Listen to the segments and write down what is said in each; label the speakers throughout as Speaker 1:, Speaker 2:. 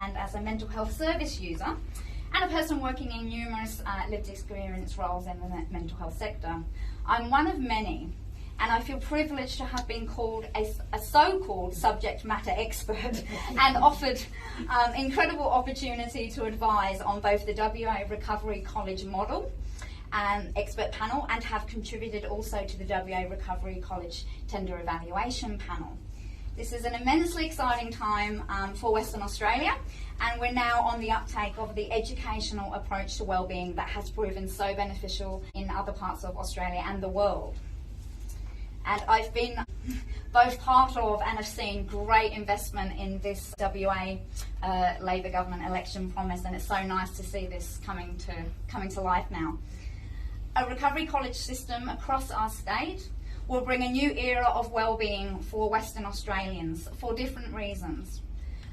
Speaker 1: and as a mental health service user and a person working in numerous lived experience roles in the mental health sector. I'm one of many, and I feel privileged to have been called a so-called subject matter expert and offered incredible opportunity to advise on both the WA Recovery College model expert panel, and have contributed also to the WA Recovery College tender evaluation panel. This is an immensely exciting time for Western Australia, and we're now on the uptake of the educational approach to wellbeing that has proven so beneficial in other parts of Australia and the world. And I've been both part of and have seen great investment in this WA Labor government election promise, and it's so nice to see this coming to life now. A recovery college system across our state will bring a new era of wellbeing for Western Australians for different reasons.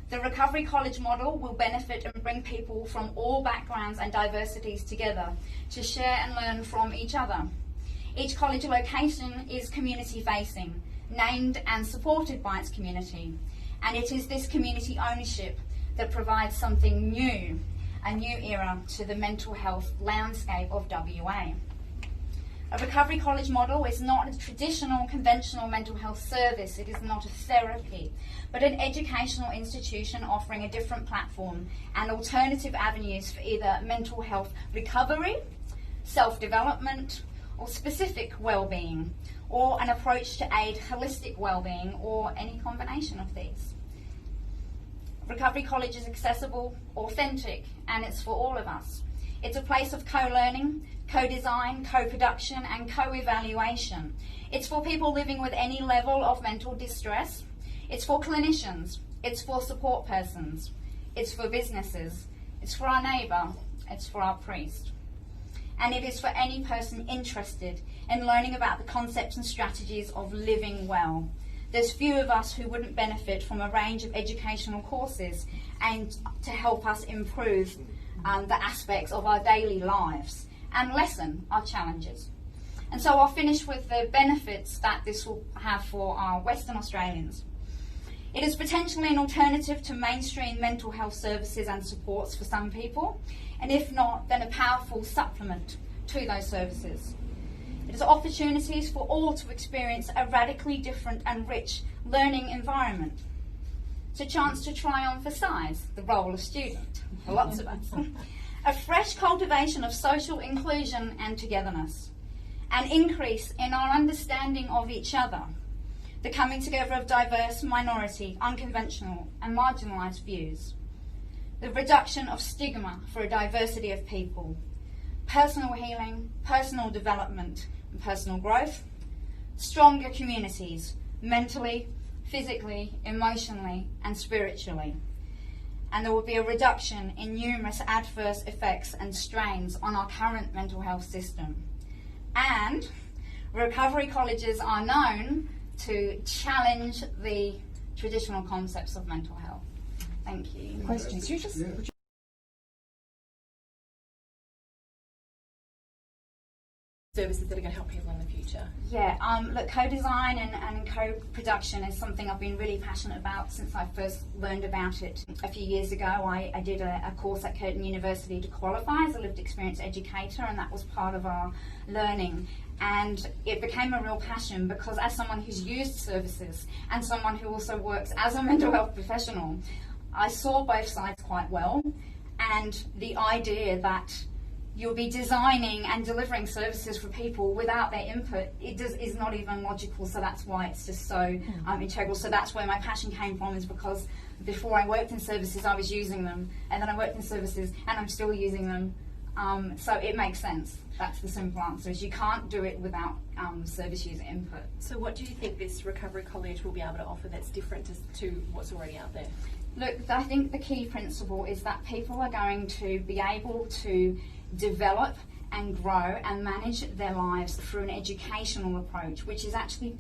Speaker 1: The Recovery College model will benefit and bring people from all backgrounds and diversities together to share and learn from each other. Each college location is community facing, named and supported by its community, and it is this community ownership that provides something new, a new era to the mental health landscape of WA. A recovery college model is not a traditional, conventional mental health service. It is not a therapy, but an educational institution offering a different platform and alternative avenues for either mental health recovery, self-development, or specific wellbeing, or an approach to aid holistic wellbeing, or any combination of these. Recovery College is accessible, authentic, and it's for all of us. It's a place of co-learning, co-design, co-production and co-evaluation. It's for people living with any level of mental distress. It's for clinicians. It's for support persons. It's for businesses. It's for our neighbour. It's for our priest. And it is for any person interested in learning about the concepts and strategies of living well. There's few of us who wouldn't benefit from a range of educational courses and to help us improve the aspects of our daily lives and lessen our challenges. And so I'll finish with the benefits that this will have for our Western Australians. It is potentially an alternative to mainstream mental health services and supports for some people, and if not, then a powerful supplement to those services. It is opportunities for all to experience a radically different and rich learning environment. It's a chance to try on for size the role of student, for lots of us. A fresh cultivation of social inclusion and togetherness. An increase in our understanding of each other. The coming together of diverse, minority, unconventional and marginalised views. The reduction of stigma for a diversity of people. Personal healing, personal development and personal growth. Stronger communities, mentally, physically, emotionally and spiritually. And there will be a reduction in numerous adverse effects and strains on our current mental health system. And recovery colleges are known to challenge the traditional concepts of mental health. Thank you.
Speaker 2: Questions? Services that are going to help people in the future?
Speaker 1: Yeah, look, co-design and co-production is something I've been really passionate about since I first learned about it a few years ago. I did a course at Curtin University to qualify as a lived experience educator, and that was part of our learning. And it became a real passion because as someone who's used services and someone who also works as a mental health professional, I saw both sides quite well, and the idea that you'll be designing and delivering services for people without their input is not even logical, so that's why it's just so integral. So that's where my passion came from, is because before I worked in services I was using them, and then I worked in services and I'm still using them, so it makes sense. That's the simple answer, is you can't do it without service user input.
Speaker 2: So what do you think this recovery college will be able to offer that's different to what's already out there?
Speaker 1: Look, I think the key principle is that people are going to be able to develop and grow and manage their lives through an educational approach, which is actually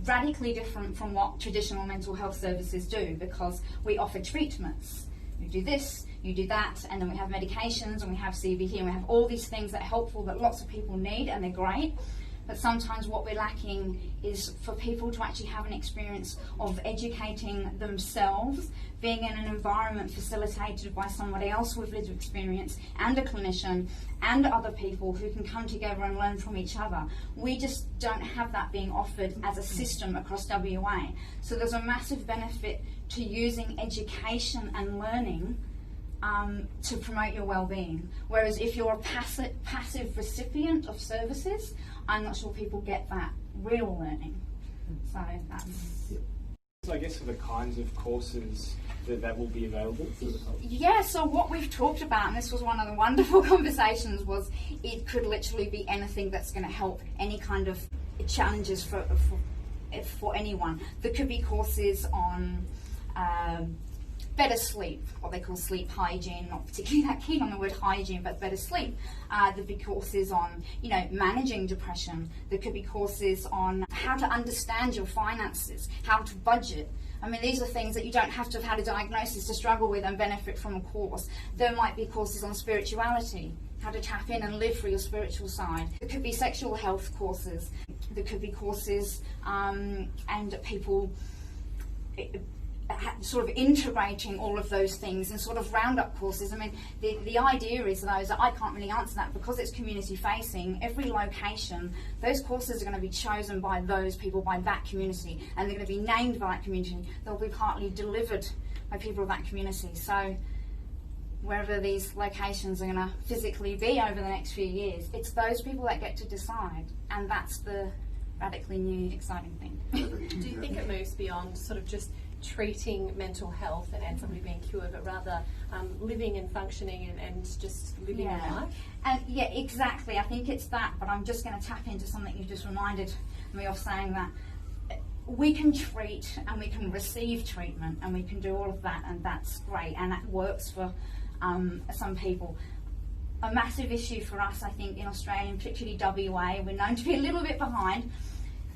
Speaker 1: radically different from what traditional mental health services do, because we offer treatments. You do this, you do that, and then we have medications and we have CBT and we have all these things that are helpful that lots of people need and they're great. but sometimes what we're lacking is for people to actually have an experience of educating themselves, being in an environment facilitated by somebody else with lived experience and a clinician and other people who can come together and learn from each other. We just don't have that being offered as a system across WA. So there's a massive benefit to using education and learning to promote your well-being. Whereas if you're a passive recipient of services, I'm not sure people get that real learning. So that's...
Speaker 3: So I guess for the kinds of courses that will be available for the public?
Speaker 1: Yeah, so what we've talked about, and this was one of the wonderful conversations, was it could literally be anything that's going to help any kind of challenges for anyone. There could be courses on better sleep, what they call sleep hygiene, not particularly that keen on the word hygiene, but better sleep. There'd be courses on, managing depression. There could be courses on how to understand your finances, how to budget. I mean, these are things that you don't have to have had a diagnosis to struggle with and benefit from a course. There might be courses on spirituality, how to tap in and live for your spiritual side. There could be sexual health courses. There could be courses and people sort of integrating all of those things and sort of roundup courses. I mean, the idea is though that I can't really answer that because it's community facing. Every location, those courses are going to be chosen by those people, by that community, and they're going to be named by that community. They'll be partly delivered by people of that community. So wherever these locations are going to physically be over the next few years, it's those people that get to decide, and that's the radically new, exciting thing.
Speaker 2: Do you think it moves beyond sort of just treating mental health and somebody being cured, but rather living and functioning and just living a life?
Speaker 1: And yeah, exactly. I think it's that, but I'm just going to tap into something you just reminded me of, saying that we can treat and we can receive treatment and we can do all of that, and that's great, and that works for some people. A massive issue for us, I think, in Australia, and particularly WA, we're known to be a little bit behind,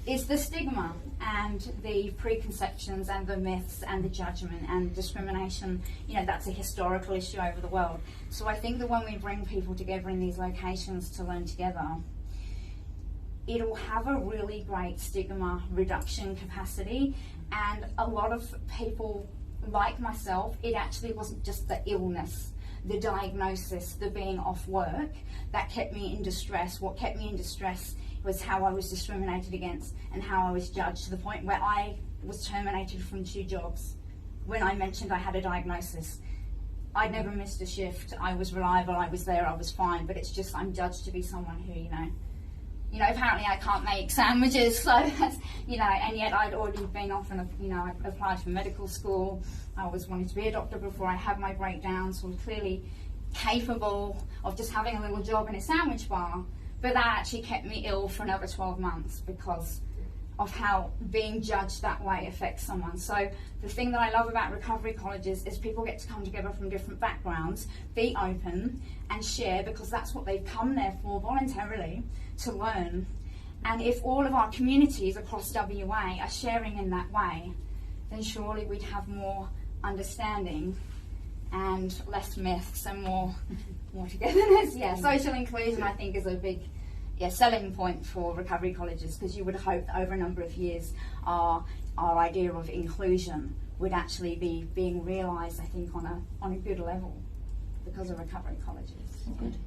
Speaker 1: is the stigma and the preconceptions and the myths and the judgment and discrimination. That's a historical issue over the world. So I think that when we bring people together in these locations to learn together, it'll have a really great stigma reduction capacity. And a lot of people, like myself, it actually wasn't just the illness, the diagnosis, the being off work that kept me in distress. What kept me in distress was how I was discriminated against and how I was judged, to the point where I was terminated from 2 jobs when I mentioned I had a diagnosis. I'd never missed a shift. I was reliable, I was there, I was fine, but it's just I'm judged to be someone who, apparently I can't make sandwiches, so that's, and yet I'd already been off and, I applied for medical school. I was wanting to be a doctor before I had my breakdown, so I'm clearly capable of just having a little job in a sandwich bar. But that actually kept me ill for another 12 months because of how being judged that way affects someone. So the thing that I love about recovery colleges is people get to come together from different backgrounds, be open and share, because that's what they've come there for voluntarily, to learn. And if all of our communities across WA are sharing in that way, then surely we'd have more understanding and less myths and more togetherness. Social inclusion, I think, is a big selling point for recovery colleges, because you would hope that over a number of years our idea of inclusion would actually be being realised, I think, on a good level because of recovery colleges.